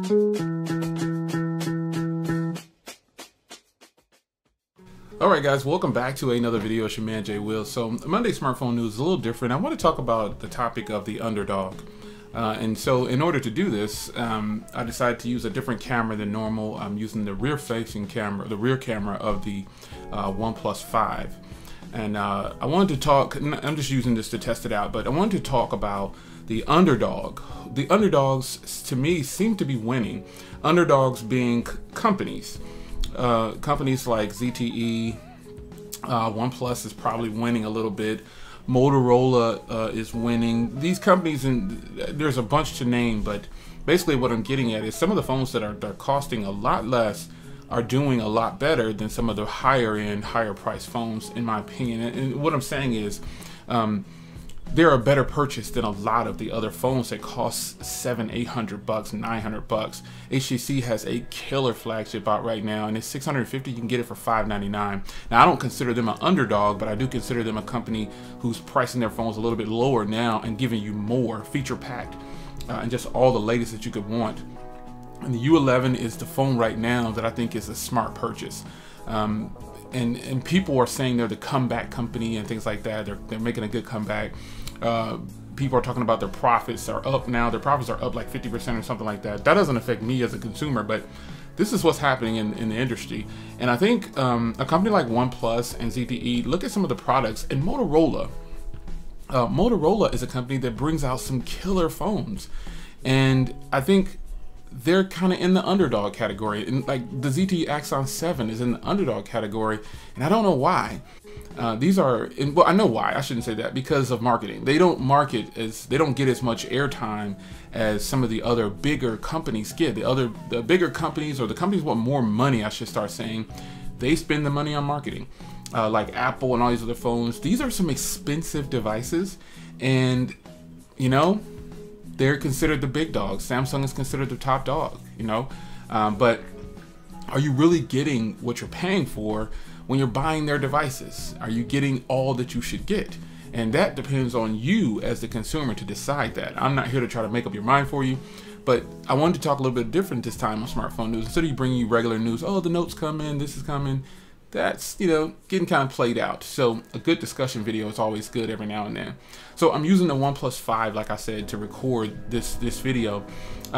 Alright guys, welcome back to another video. It's your man Jay Will. So Monday smartphone news is a little different. I want to talk about the topic of the underdog. And so in order to do this, I decided to use a different camera than normal. I'm using the rear facing camera, the rear camera of the OnePlus 5. And I wanted to talk, I'm just using this to test it out, but I wanted to talk about the underdog. The underdogs to me seem to be winning. Underdogs being companies. Companies like ZTE, OnePlus is probably winning a little bit. Motorola is winning. These companies, and there's a bunch to name, but basically what I'm getting at is some of the phones that are costing a lot less are doing a lot better than some of the higher end, higher price phones, in my opinion. And what I'm saying is, they're a better purchase than a lot of the other phones that cost $700, $800, $900. HTC has a killer flagship out right now, and it's $650. You can get it for $599. Now, I don't consider them an underdog, but I do consider them a company who's pricing their phones a little bit lower now and giving you more feature packed and just all the latest that you could want. And the U11 is the phone right now that I think is a smart purchase. And people are saying they're the comeback company and things like that. They're making a good comeback. People are talking about their profits are up now. Their profits are up like 50% or something like that. That doesn't affect me as a consumer, but this is what's happening in the industry. And I think a company like OnePlus and ZTE, look at some of the products. And Motorola, Motorola is a company that brings out some killer phones. And I think they're kind of in the underdog category, and like the ZTE Axon 7 is in the underdog category, and I don't know why. These are, well, I know why. I shouldn't say that, because of marketing. They don't market as, they don't get as much airtime as some of the other bigger companies get. The bigger companies, or the companies with more money, I should start saying, they spend the money on marketing. Like Apple and all these other phones. These are some expensive devices, and you know, they're considered the big dogs. Samsung is considered the top dog, you know. But are you really getting what you're paying for when you're buying their devices? Are you getting all that you should get? And that depends on you as the consumer to decide that. I'm not here to try to make up your mind for you, but I wanted to talk a little bit different this time on smartphone news. Instead of bringing you regular news, oh, the note's coming, this is coming, that's, you know, getting kind of played out. So a good discussion video is always good every now and then. So I'm using the OnePlus 5, like I said, to record this video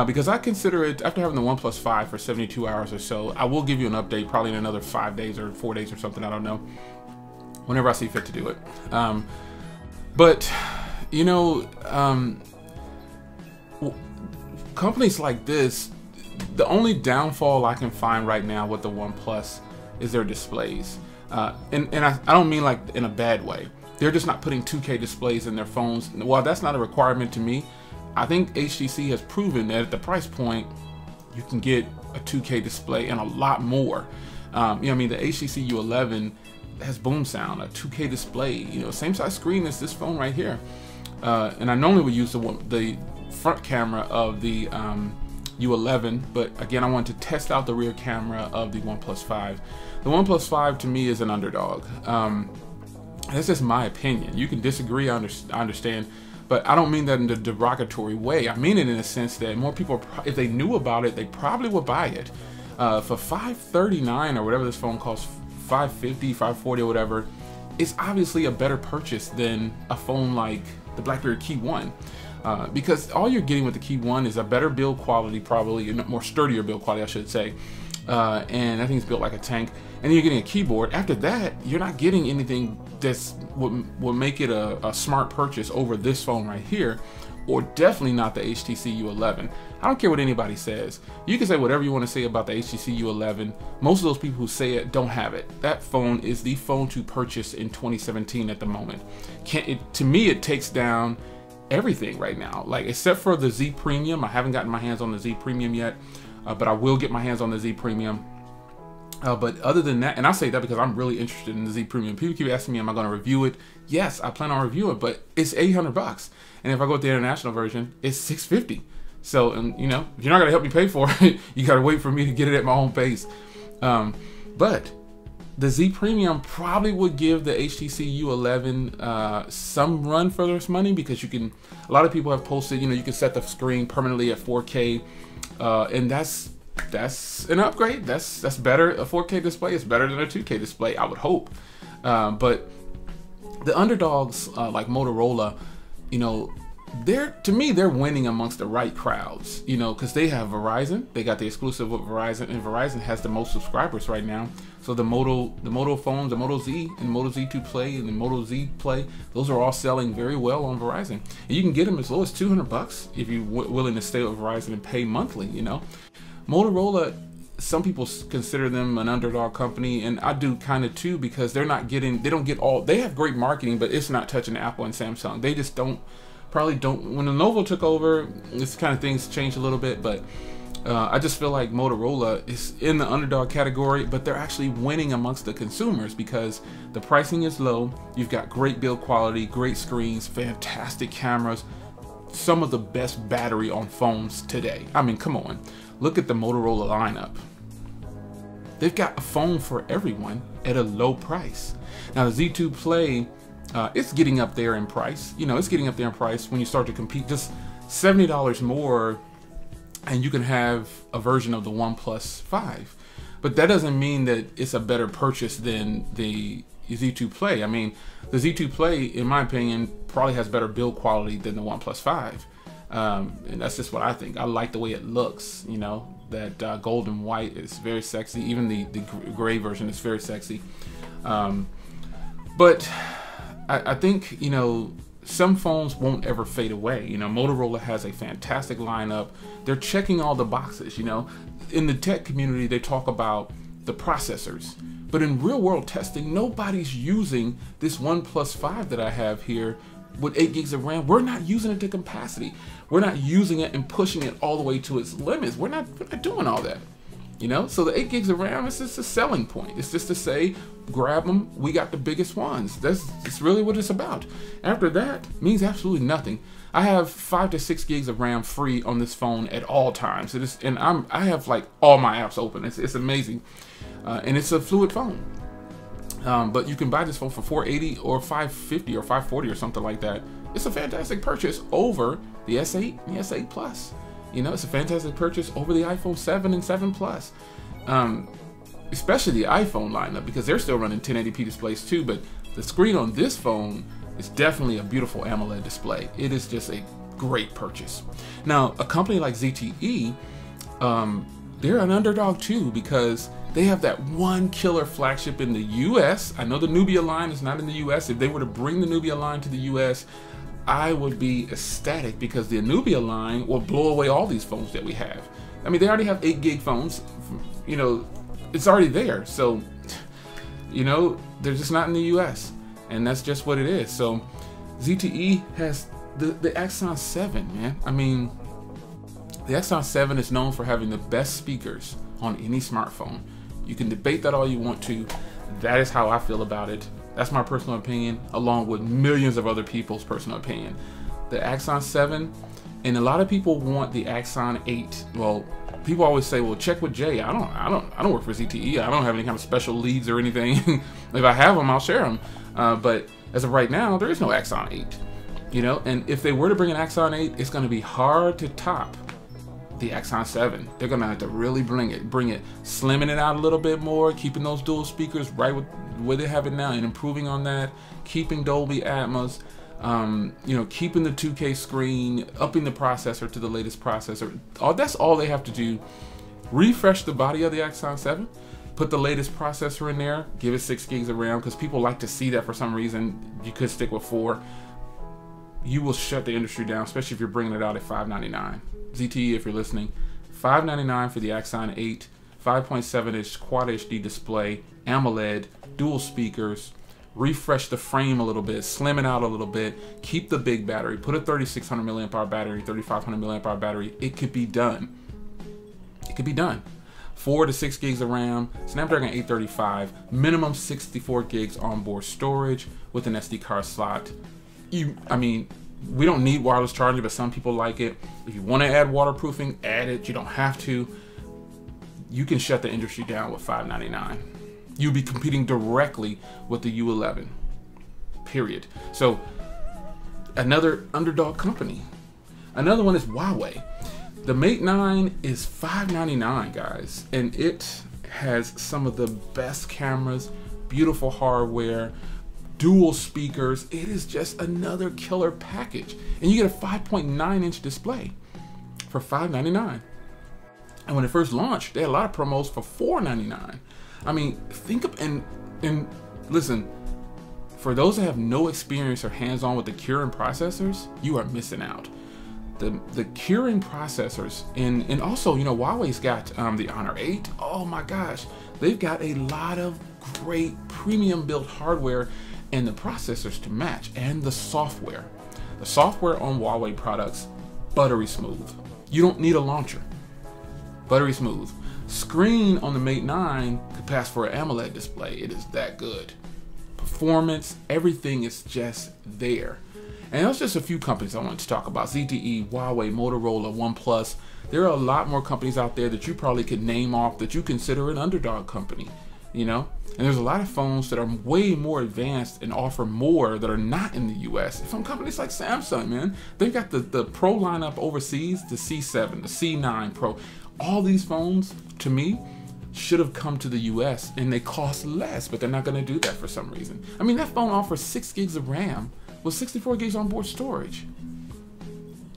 because I consider it, after having the OnePlus 5 for 72 hours or so, I will give you an update probably in another 5 days or 4 days or something, I don't know, whenever I see fit to do it. But, you know, companies like this, the only downfall I can find right now with the OnePlus is their displays. And I don't mean like in a bad way. They're just not putting 2K displays in their phones. While that's not a requirement to me, I think HTC has proven that at the price point, you can get a 2K display and a lot more. You know what I mean? The HTC U11 has boom sound, a 2K display, you know, same size screen as this phone right here. And I normally would use the front camera of the U11, but again, I want to test out the rear camera of the OnePlus 5. The OnePlus 5 to me is an underdog. That's just my opinion. You can disagree, I understand, but I don't mean that in a derogatory way. I mean it in a sense that more people, if they knew about it, they probably would buy it. For $539 or whatever this phone costs, $550, $540 or whatever, it's obviously a better purchase than a phone like the BlackBerry Key 1. Because all you're getting with the Key 1 is a better build quality, probably a more sturdier build quality, I should say. And I think it's built like a tank. And then you're getting a keyboard. After that, you're not getting anything that's will make it a smart purchase over this phone right here, or definitely not the HTC U11. I don't care what anybody says. You can say whatever you want to say about the HTC U11. Most of those people who say it don't have it. That phone is the phone to purchase in 2017 at the moment. To me, it takes down everything right now, like except for the Z Premium. I haven't gotten my hands on the Z Premium yet, but I will get my hands on the Z Premium. But other than that, and I say that because I'm really interested in the Z Premium. People keep asking me, am I going to review it? Yes, I plan on reviewing it, but it's $800. And if I go with the international version, it's $650. So, and you know, if you're not going to help me pay for it, you got to wait for me to get it at my own pace. But The Z Premium probably would give the HTC U11 some run for this money, because you can, a lot of people have posted, you know, you can set the screen permanently at 4K, and that's an upgrade. That's better. A 4K display is better than a 2K display, I would hope. But the underdogs like Motorola, you know, to me they're winning amongst the right crowds, you know, because they have Verizon. They got the exclusive with Verizon, and Verizon has the most subscribers right now. So the Moto phones, the Moto Z and Moto Z2 Play and the Moto Z Play, those are all selling very well on Verizon. And you can get them as low as $200 if you're willing to stay with Verizon and pay monthly, you know. Motorola, some people consider them an underdog company, and I do kind of too, because they don't get all, they have great marketing, but it's not touching Apple and Samsung. They just probably don't. When Lenovo took over, this kind of things changed a little bit, but I just feel like Motorola is in the underdog category, but they're actually winning amongst the consumers because the pricing is low. You've got great build quality, great screens, fantastic cameras, some of the best battery on phones today. I mean, come on, look at the Motorola lineup. They've got a phone for everyone at a low price. Now the Z2 Play, it's getting up there in price. You know, it's getting up there in price when you start to compete. Just $70 more, and you can have a version of the OnePlus 5. But that doesn't mean that it's a better purchase than the Z2 Play. I mean, the Z2 Play, in my opinion, probably has better build quality than the OnePlus 5. And that's just what I think. I like the way it looks, you know, that gold and white is very sexy. Even the gray version is very sexy. But I think, you know, some phones won't ever fade away. You know, Motorola has a fantastic lineup. They're checking all the boxes, you know. In the tech community, they talk about the processors. But in real world testing, nobody's using this OnePlus 5 that I have here with 8 gigs of RAM. We're not using it to capacity. We're not using it and pushing it all the way to its limits. We're not doing all that. You know, so the 8 gigs of RAM is just a selling point. It's just to say, grab them, we got the biggest ones. That's really what it's about. After that, means absolutely nothing. I have 5 to 6 gigs of RAM free on this phone at all times. I have like all my apps open. It's amazing, and it's a fluid phone. But you can buy this phone for $480 or $550 or $540 or something like that. It's a fantastic purchase over the S8 and the S8 Plus. You know, it's a fantastic purchase over the iPhone 7 and 7 Plus. Especially the iPhone lineup, because they're still running 1080p displays too, but the screen on this phone is definitely a beautiful AMOLED display. It is just a great purchase. Now, a company like ZTE, they're an underdog too, because they have that one killer flagship in the US. I know the Nubia line is not in the US. If they were to bring the Nubia line to the US, I would be ecstatic, because the Nubia line will blow away all these phones that we have. I mean, they already have 8 gig phones, you know, it's already there. So, you know, they're just not in the US, and that's just what it is. So ZTE has the Axon 7, man. I mean, the Axon 7 is known for having the best speakers on any smartphone. You can debate that all you want to. That is how I feel about it. That's my personal opinion, along with millions of other people's personal opinion. The Axon 7, and a lot of people want the Axon 8. Well, people always say, well, check with Jay. I don't work for ZTE. I don't have any kind of special leads or anything. If I have them, I'll share them. But as of right now, there is no Axon 8. You know, and if they were to bring an Axon 8, it's going to be hard to top the Axon 7. They're gonna have to really bring it, slimming it out a little bit more, keeping those dual speakers right with where they have it now, and improving on that, keeping Dolby Atmos, you know, keeping the 2K screen, upping the processor to the latest processor. That's all they have to do. Refresh the body of the Axon 7, put the latest processor in there, give it 6 gigs of RAM, because people like to see that for some reason. You could stick with 4. You will shut the industry down, especially if you're bringing it out at $599. ZTE, if you're listening, $599 for the Axon 8, 5.7-inch Quad HD display, AMOLED, dual speakers. Refresh the frame a little bit, slim it out a little bit, keep the big battery, put a 3600 milliamp hour battery, 3500 milliamp hour battery. It could be done. It could be done. 4 to 6 gigs of RAM, Snapdragon 835, minimum 64 gigs onboard storage with an SD card slot. I mean, we don't need wireless charging, but some people like it. If you want to add waterproofing, add it. You don't have to. You can shut the industry down with $599. You'll be competing directly with the U11, period. So another underdog company. Another one is Huawei. The Mate 9 is $599, guys, and it has some of the best cameras, beautiful hardware, dual speakers. It is just another killer package. And you get a 5.9-inch display for $599. And when it first launched, they had a lot of promos for $499. I mean, think of, and listen, for those that have no experience or hands-on with the Kirin processors, you are missing out. The Kirin processors, and also, you know, Huawei's got the Honor 8. Oh my gosh, they've got a lot of great premium built hardware and the processors to match, and the software. The software on Huawei products, buttery smooth. You don't need a launcher. Buttery smooth. Screen on the Mate 9 could pass for an AMOLED display. It is that good. Performance, everything is just there. And that's just a few companies I wanted to talk about. ZTE, Huawei, Motorola, OnePlus. There are a lot more companies out there that you probably could name off that you consider an underdog company, you know? And there's a lot of phones that are way more advanced and offer more that are not in the US. From companies like Samsung, man. They've got the Pro lineup overseas, the C7, the C9 Pro. All these phones, to me, should have come to the US and they cost less, but they're not gonna do that for some reason. I mean, that phone offers 6 gigs of RAM with 64 gigs onboard storage.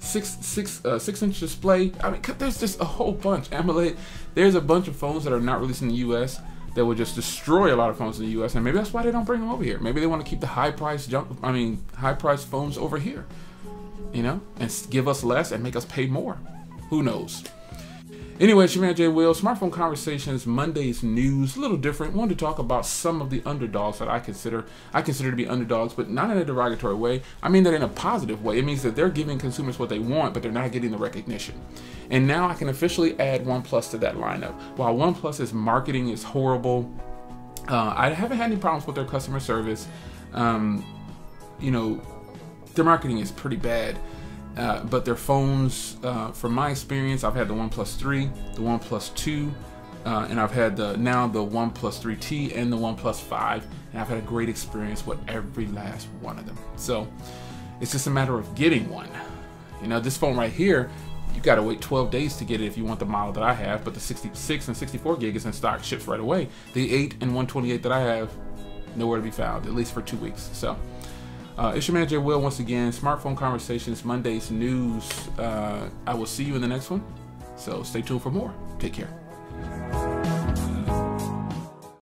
6-inch display. I mean, there's just a whole bunch. AMOLED. There's a bunch of phones that are not released in the US that would just destroy a lot of phones in the US, and maybe that's why they don't bring them over here. Maybe they want to keep the high price phones over here, you know, and give us less and make us pay more. Who knows? Anyway, it's your man Jay Will, Smartphone Conversations, Monday's news, a little different. Wanted to talk about some of the underdogs that I consider to be underdogs, but not in a derogatory way. I mean that in a positive way. It means that they're giving consumers what they want, but they're not getting the recognition. And now I can officially add OnePlus to that lineup. While OnePlus's marketing is horrible, I haven't had any problems with their customer service. You know, their marketing is pretty bad. But their phones, from my experience, I've had the OnePlus 3, the OnePlus 2, and I've had now the OnePlus 3T and the OnePlus 5, and I've had a great experience with every last one of them. So it's just a matter of getting one. You know, this phone right here, you got to wait 12 days to get it if you want the model that I have, but the 66 and 64 gig is in stock, ships right away. The 8 and 128 that I have, nowhere to be found, at least for 2 weeks. So it's your man Jay Will once again. Smartphone Conversations, Monday's news. I will see you in the next one. So stay tuned for more. Take care.